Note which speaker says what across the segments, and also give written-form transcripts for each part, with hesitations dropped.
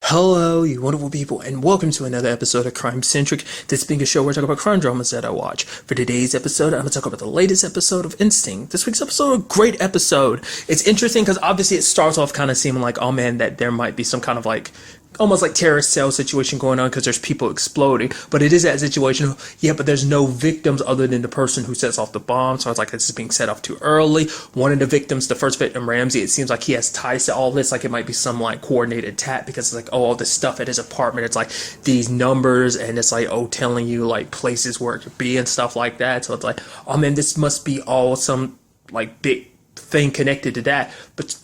Speaker 1: Hello, you wonderful people, and welcome to another episode of Crime Centric. This being a show where I talk about crime dramas that I watch. For today's episode, I'm going to talk about the latest episode of Instinct. This week's episode, a great episode. It's interesting because obviously it starts off kind of seeming like, oh man, that there might be some kind of like almost like terrorist cell situation going on because there's people exploding, but it is that situation. Yeah, but there's no victims other than the person who sets off the bomb, so it's like this is being set off too early. One of the victims, the first victim, Ramsey, it seems like he has ties to all this, like it might be some like coordinated attack because it's like, oh, all this stuff at his apartment, it's like these numbers and it's like, oh, telling you like places where it could be and stuff like that. So it's like, oh man, this must be all some like big thing connected to that. But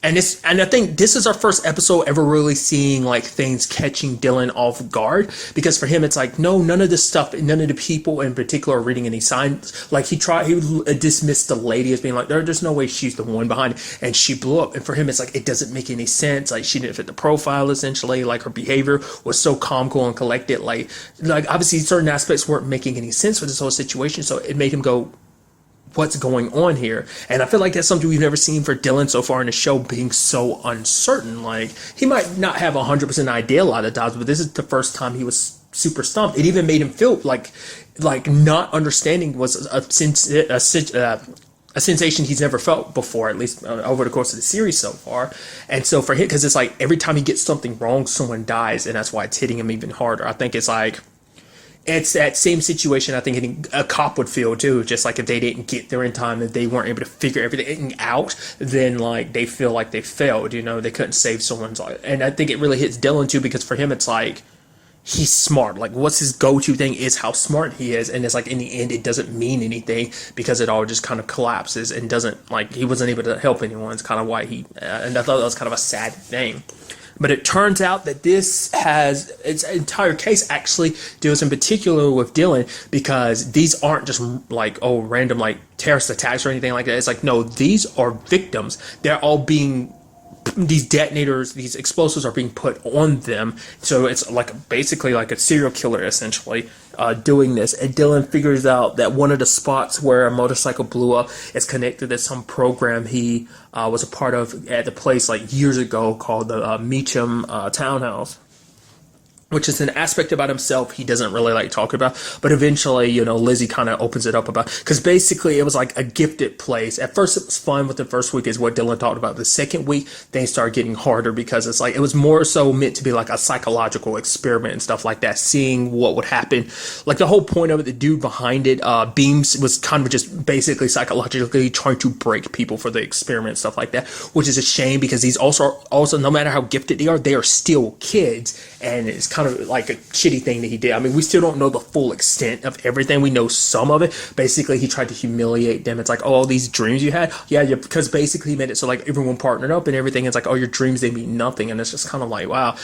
Speaker 1: and I think this is our first episode ever really seeing like things catching Dylan off guard, because for him it's like, no, none of this stuff, none of the people in particular are reading any signs. Like he would dismiss the lady as being like, there's no way she's the one behind it, and she blew up. And for him it's like, it doesn't make any sense. Like she didn't fit the profile essentially. Like her behavior was so calm, cool, and collected. Like obviously certain aspects weren't making any sense for this whole situation, so it made him go, what's going on here? And I feel like that's something we've never seen for Dylan so far in the show, being so uncertain. Like he might not have 100% idea a lot of times, but this is the first time he was super stumped. It even made him feel like not understanding was a sensation he's never felt before, at least over the course of the series so far. And so for him, because it's like every time he gets something wrong, someone dies, and that's why it's hitting him even harder. I think it's like, it's that same situation I think a cop would feel too. Just like if they didn't get there in time, if they weren't able to figure everything out, then like they feel like they failed, they couldn't save someone's life. And I think it really hits Dylan too, because for him it's like, he's smart. Like what's his go-to thing is how smart he is, and it's like in the end it doesn't mean anything because it all just kind of collapses and doesn't, like he wasn't able to help anyone. It's kind of why and I thought that was kind of a sad thing. But it turns out that this has, its entire case actually deals in particular with Dylan, because these aren't just like, oh, random like terrorist attacks or anything like that. It's like, no, these are victims. They're all being, these detonators, these explosives are being put on them. So it's like basically like a serial killer essentially doing this. And Dylan figures out that one of the spots where a motorcycle blew up is connected to some program he was a part of at the place like years ago called the Meacham Townhouse, which is an aspect about himself he doesn't really like talking about. But eventually, Lizzie kind of opens it up about, because basically it was like a gifted place. At first it was fun with the first week, is what Dylan talked about. The second week, things started getting harder, because it's like, it was more so meant to be like a psychological experiment and stuff like that, seeing what would happen. Like the whole point of it, the dude behind it, Beams, was kind of just basically psychologically trying to break people for the experiment and stuff like that, which is a shame, because these also, no matter how gifted they are still kids. And it's kind of like a shitty thing that he did. I mean, we still don't know the full extent of everything. We know some of it. Basically, he tried to humiliate them. It's like, oh, all these dreams you had? Yeah, because basically he made it so like everyone partnered up and everything. It's like, oh, your dreams, they mean nothing. And it's just kind of like, wow.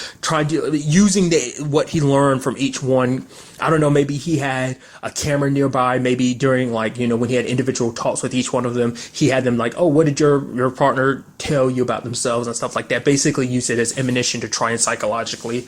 Speaker 1: Using what he learned from each one. I don't know, maybe he had a camera nearby, maybe during like, when he had individual talks with each one of them, he had them like, oh, what did your partner tell you about themselves and stuff like that. Basically use it as ammunition to try and psychologically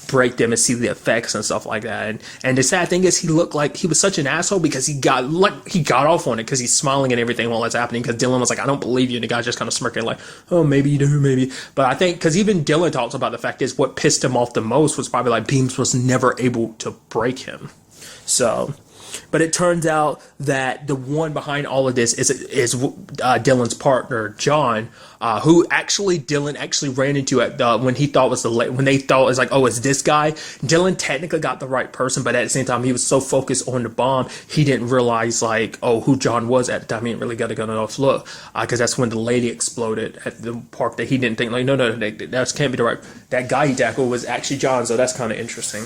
Speaker 1: break them and see the effects and stuff like that. And the sad thing is, he looked like he was such an asshole because he got off on it, because he's smiling and everything while it's happening, because Dylan was like, I don't believe you, and the guy just kind of smirking like, oh, maybe you do, maybe. But I think, because even Dylan talks about the fact is what pissed him off the most was probably like Beams was never able to break him. So, but it turns out that the one behind all of this is Dylan's partner, John, who Dylan actually ran into at when he thought was when they thought it was like, oh, it's this guy. Dylan technically got the right person, but at the same time, he was so focused on the bomb, he didn't realize like, oh, who John was at the time. He didn't really get a good enough look, because that's when the lady exploded at the park, that he didn't think like, no, that can't be the right. That guy he tackled was actually John, so that's kind of interesting.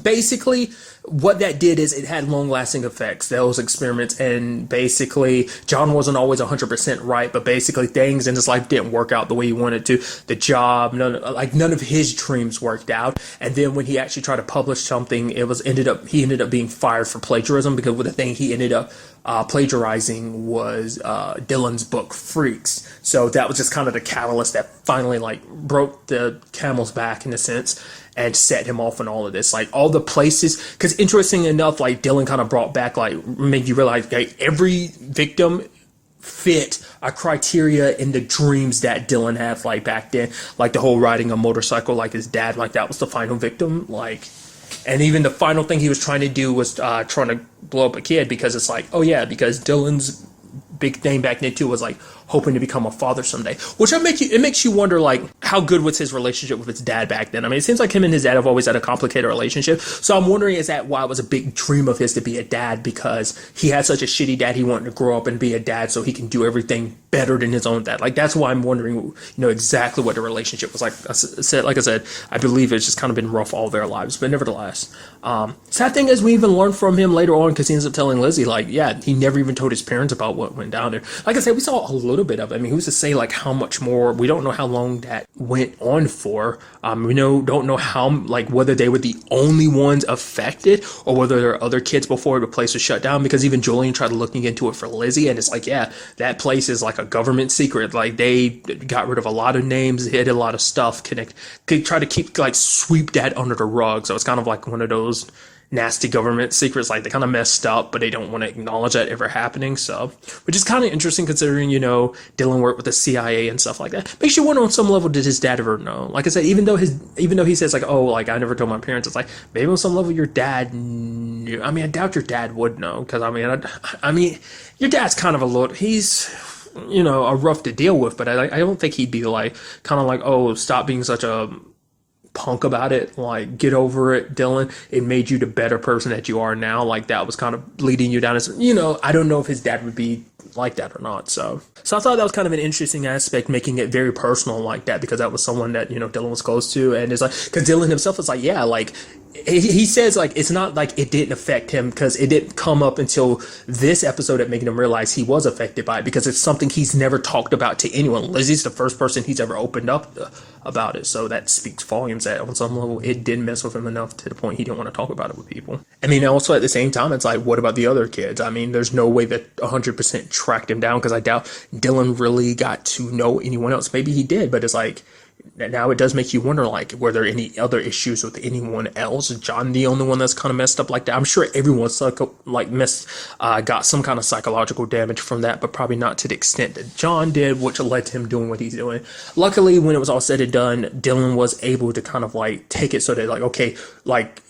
Speaker 1: Basically, what that did is it had long-lasting effects, those experiments, and basically John wasn't always 100% right, but basically things in his life didn't work out the way he wanted to. The job, none of his dreams worked out. And then when he actually tried to publish something, he ended up being fired for plagiarism, because the thing he ended up plagiarizing was Dylan's book Freaks. So that was just kind of the catalyst that finally like broke the camel's back in a sense, and set him off on all of this. Like all the places, because interesting enough, like Dylan kind of brought back, like made you realize, okay, every victim fit a criteria in the dreams that Dylan had like back then, like the whole riding a motorcycle like his dad, like that was the final victim, like. And even the final thing he was trying to do was trying to blow up a kid, because it's like, oh yeah, because Dylan's big thing back then too was like hoping to become a father someday, which it makes you wonder like how good was his relationship with his dad back then. I mean, it seems like him and his dad have always had a complicated relationship, so I'm wondering, is that why it was a big dream of his to be a dad, because he had such a shitty dad, he wanted to grow up and be a dad so he can do everything better than his own dad. Like that's why I'm wondering, exactly what the relationship was like. I said, I believe it's just kind of been rough all their lives, but nevertheless, sad thing is we even learned from him later on, because he ends up telling Lizzie like, yeah, he never even told his parents about what went down there. Like I said, we saw a little bit of it. I mean, who's to say like how much more? We don't know how long that went on for. We don't know how, like, whether they were the only ones affected or whether there are other kids before the place was shut down, because even Julian tried looking into it for Lizzie, and it's like, yeah, that place is like a government secret. Like they got rid of a lot of names, hid a lot of stuff, could try to keep, like, sweep that under the rug. So it's kind of like one of those nasty government secrets, like they kind of messed up, but they don't want to acknowledge that ever happening. So, which is kind of interesting considering, Dylan worked with the CIA and stuff like that. Makes you wonder on some level, did his dad ever know? Like I said, even though he says like, oh, like I never told my parents, it's like maybe on some level your dad knew. I mean, I doubt your dad would know, because I mean, your dad's kind of he's a rough to deal with, but I don't think he'd be like kind of like, oh, stop being such a punk about it, like get over it, Dylan, it made you the better person that you are now. Like that was kind of leading you down as, I don't know if his dad would be like that or not. So I thought that was kind of an interesting aspect, making it very personal like that, because that was someone that Dylan was close to. And it's like, because Dylan himself is like, yeah, like he says like it's not like it didn't affect him, because it didn't come up until this episode that making him realize he was affected by it, because it's something he's never talked about to anyone. Lizzie's the first person he's ever opened up about it, so that speaks volumes that on some level it did mess with him enough to the point he didn't want to talk about it with people. I mean, also at the same time, it's like, what about the other kids? I mean, there's no way that 100% tracked him down, because I doubt Dylan really got to know anyone else. Maybe he did, but it's like, now it does make you wonder, like, were there any other issues with anyone else? Is John the only one that's kind of messed up like that? I'm sure everyone's got some kind of psychological damage from that, but probably not to the extent that John did, which led to him doing what he's doing. Luckily, when it was all said and done, Dylan was able to kind of like take it so that like, okay, like,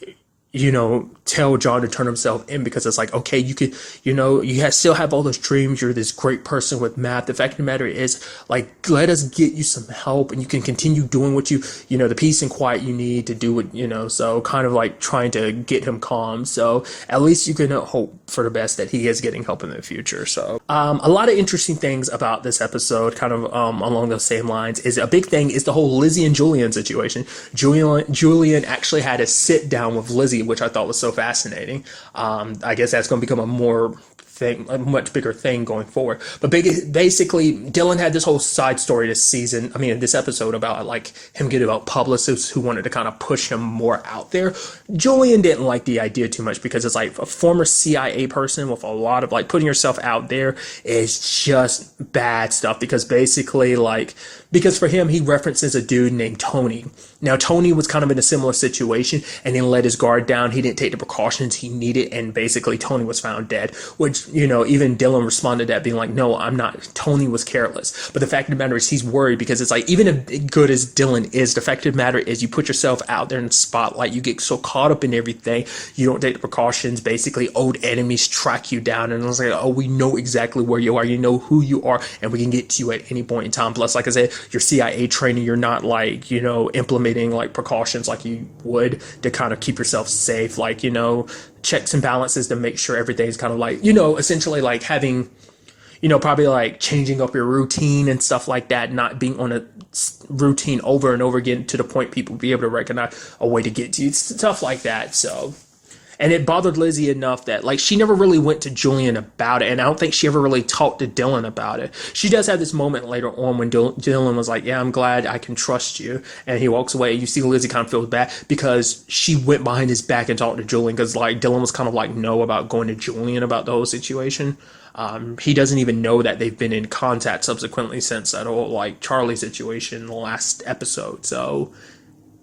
Speaker 1: tell John to turn himself in, because it's like, okay, you could, still have all those dreams. You're this great person with math. The fact of the matter is, like, let us get you some help, and you can continue doing what the peace and quiet you need to do what, so kind of like trying to get him calm. So at least you can hope for the best that he is getting help in the future. So, a lot of interesting things about this episode, kind of, along those same lines, is a big thing is the whole Lizzie and Julian situation. Julian actually had a sit down with Lizzie, which I thought was so fascinating. I guess that's going to become a much bigger thing going forward. But basically, Dylan had this whole side story this episode about like him getting about publicists who wanted to kind of push him more out there. Julian didn't like the idea too much, because it's like a former CIA person with a lot of like putting yourself out there is just bad stuff, because basically because for him, he references a dude named Tony. Now, Tony was kind of in a similar situation and he let his guard down. He didn't take the precautions he needed, and basically Tony was found dead, which, even Dylan responded to that being like, no, I'm not. Tony was careless. But the fact of the matter is he's worried, because it's like, even as good as Dylan is, the fact of the matter is you put yourself out there in the spotlight, you get so caught up in everything, you don't take the precautions. Basically, old enemies track you down, and it's like, oh, we know exactly where you are, you know who you are, and we can get to you at any point in time. Plus, like I said, your CIA training, you're not like, implementing like precautions like you would to kind of keep yourself safe, like, checks and balances to make sure everything's kind of like, essentially like having, probably like changing up your routine and stuff like that, not being on a routine over and over again to the point people be able to recognize a way to get to you, stuff like that. So, and it bothered Lizzie enough that, like, she never really went to Julian about it, and I don't think she ever really talked to Dylan about it. She does have this moment later on when Dylan was like, yeah, I'm glad I can trust you, and he walks away. You see Lizzie kind of feels bad because she went behind his back and talked to Julian, because, like, Dylan was kind of like, no, about going to Julian about the whole situation. He doesn't even know that they've been in contact subsequently since that whole, like, Charlie situation in the last episode, so...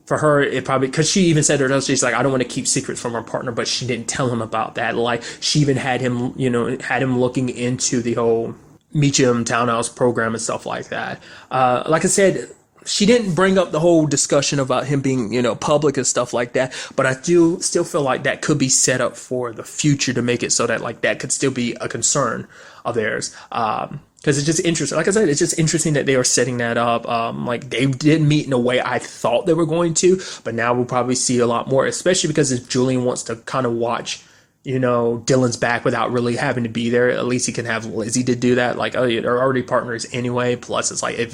Speaker 1: For her, it probably, because she even said herself, she's like, I don't want to keep secrets from her partner, but she didn't tell him about that. Like, she even had him, had him looking into the whole Meacham Townhouse program and stuff like that. Like I said, she didn't bring up the whole discussion about him being, public and stuff like that. But I do still feel like that could be set up for the future to make it so that like that could still be a concern of theirs. Because it's just interesting. Like I said, it's just interesting that they are setting that up. Like they didn't meet in a way I thought they were going to, but now we'll probably see a lot more, especially because if Julian wants to kind of watch Dylan's back without really having to be there, at least he can have Lizzie to do that. Like, oh, yeah, they're already partners anyway. Plus, it's like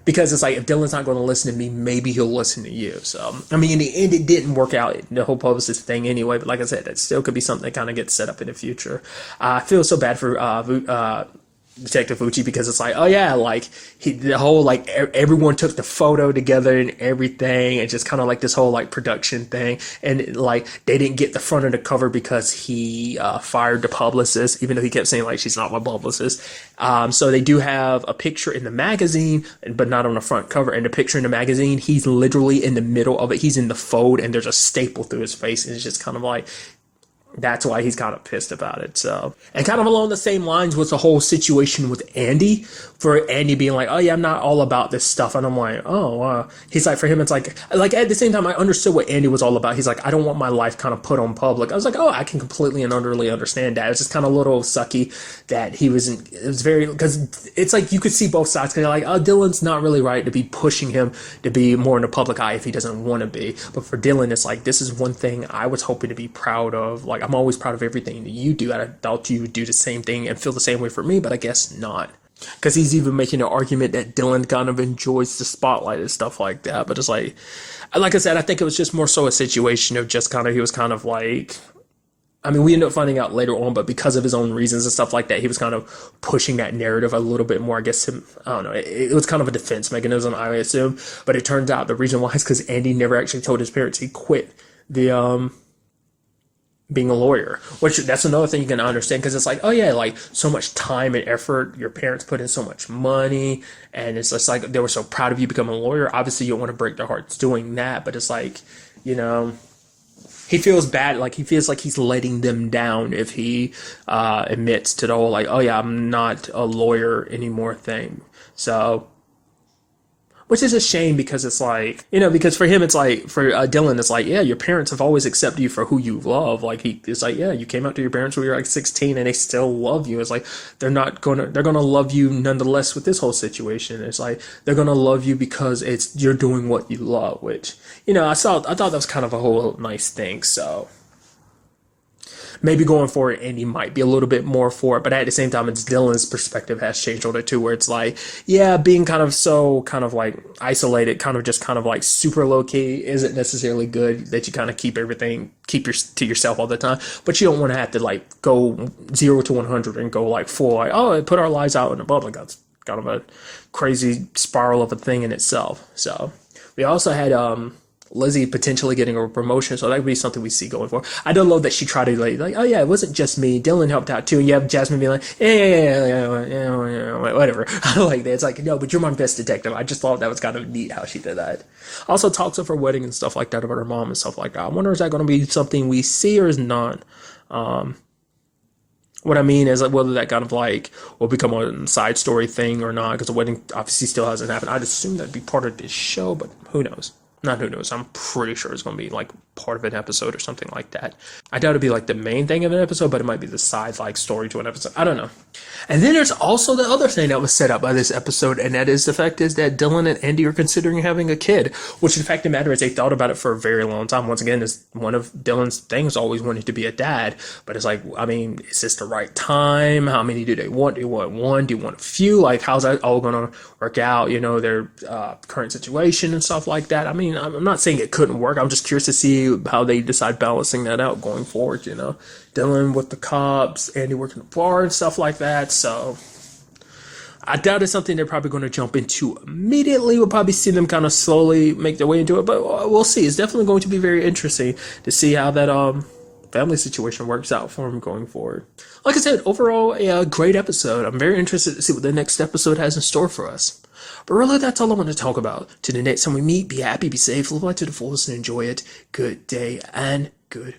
Speaker 1: because it's like if Dylan's not going to listen to me, maybe he'll listen to you. So, I mean, in the end, it didn't work out, the whole publicist thing anyway. But like I said, that still could be something that kind of gets set up in the future. I feel so bad for Detective Fucci because it's like, oh yeah, like the whole like everyone took the photo together and everything, and just kind of like this whole like production thing, and like they didn't get the front of the cover because he fired the publicist, even though he kept saying like she's not my publicist. So they do have a picture in the magazine, but not on the front cover. And the picture in the magazine, he's literally in the middle of it. He's in the fold, and there's a staple through his face, and it's just kind of like. That's why he's kind of pissed about it. So, and kind of along the same lines was the whole situation with Andy, for Andy being like, oh yeah, I'm not all about this stuff. And I'm like, oh, he's like, for him, it's like at the same time, I understood what Andy was all about. He's like, I don't want my life kind of put on public. I was like, oh, I can completely and utterly understand that. It was just kind of a little sucky that he wasn't, it was very, because it's like, you could see both sides. Cause you're like, oh, Dylan's not really right to be pushing him to be more in the public eye if he doesn't want to be. But for Dylan, it's like, this is one thing I was hoping to be proud of. Like, I'm always proud of everything that you do. I thought you would do the same thing and feel the same way for me, but I guess not. Because he's even making an argument that Dylan kind of enjoys the spotlight and stuff like that. But it's like I said, I think it was just more so a situation of just kind of, he was kind of like, I mean, we ended up finding out later on, but because of his own reasons and stuff like that, he was kind of pushing that narrative a little bit more. I guess I don't know. It was kind of a defense mechanism, I assume. But it turns out the reason why is because Andy never actually told his parents he quit the being a lawyer, which that's another thing you can understand, because it's like, oh yeah, like so much time and effort, your parents put in so much money, and it's just like they were so proud of you becoming a lawyer. Obviously you don't want to break their hearts doing that, but it's like, he feels bad, like he feels like he's letting them down if he admits to the whole like, oh yeah, I'm not a lawyer anymore thing. So, which is a shame, because it's like, because for him, it's like, for Dylan, it's like, yeah, your parents have always accepted you for who you love. Like, it's like, yeah, you came out to your parents when you were like 16 and they still love you. It's like, they're going to love you nonetheless with this whole situation. It's like, they're going to love you because you're doing what you love, which, I thought that was kind of a whole nice thing. So maybe going forward, Andy might be a little bit more for it, but at the same time, it's Dylan's perspective has changed on it too, where it's like, yeah, being kind of like isolated, kind of like super low key isn't necessarily good, that you kind of keep to yourself all the time, but you don't want to have to like go 0 to 100 and go like full, like, oh, put our lives out in the public. That's kind of a crazy spiral of a thing in itself. So we also had, Lizzie potentially getting a promotion, so that would be something we see going forward. I don't love that she tried to like, oh yeah, it wasn't just me. Dylan helped out too. And you have Jasmine being like, yeah, whatever. I don't like that. It's like, no, but you're my best detective. I just thought that was kind of neat how she did that. Also talks of her wedding and stuff like that about her mom and stuff like that. I wonder, is that going to be something we see or is not? What I mean is like whether that kind of like will become a side story thing or not, because the wedding obviously still hasn't happened. I'd assume that'd be part of this show, but who knows? Not who knows. I'm pretty sure it's going to be like part of an episode or something like that. I doubt it'd be like the main thing of an episode, but it might be the side like story to an episode. I don't know. And then there's also the other thing that was set up by this episode, and that is the fact is that Dylan and Andy are considering having a kid, which the fact of the matter is they thought about it for a very long time. Once again, is one of Dylan's things, always wanted to be a dad, but it's like, I mean, is this the right time? How many do they want? Do you want one? Do you want a few? Like, how's that all going to work out? Their current situation and stuff like that. I mean, I'm not saying it couldn't work. I'm just curious to see how they decide balancing that out going forward, Dylan with the cops, Andy working the bar and stuff like that. So I doubt it's something they're probably going to jump into immediately. We'll probably see them kind of slowly make their way into it, but we'll see. It's definitely going to be very interesting to see how that family situation works out for him going forward. Like I said, overall, a great episode. I'm very interested to see what the next episode has in store for us. But really, that's all I want to talk about. Till the next time we meet, be happy, be safe, live life to the fullest, and enjoy it. Good day and good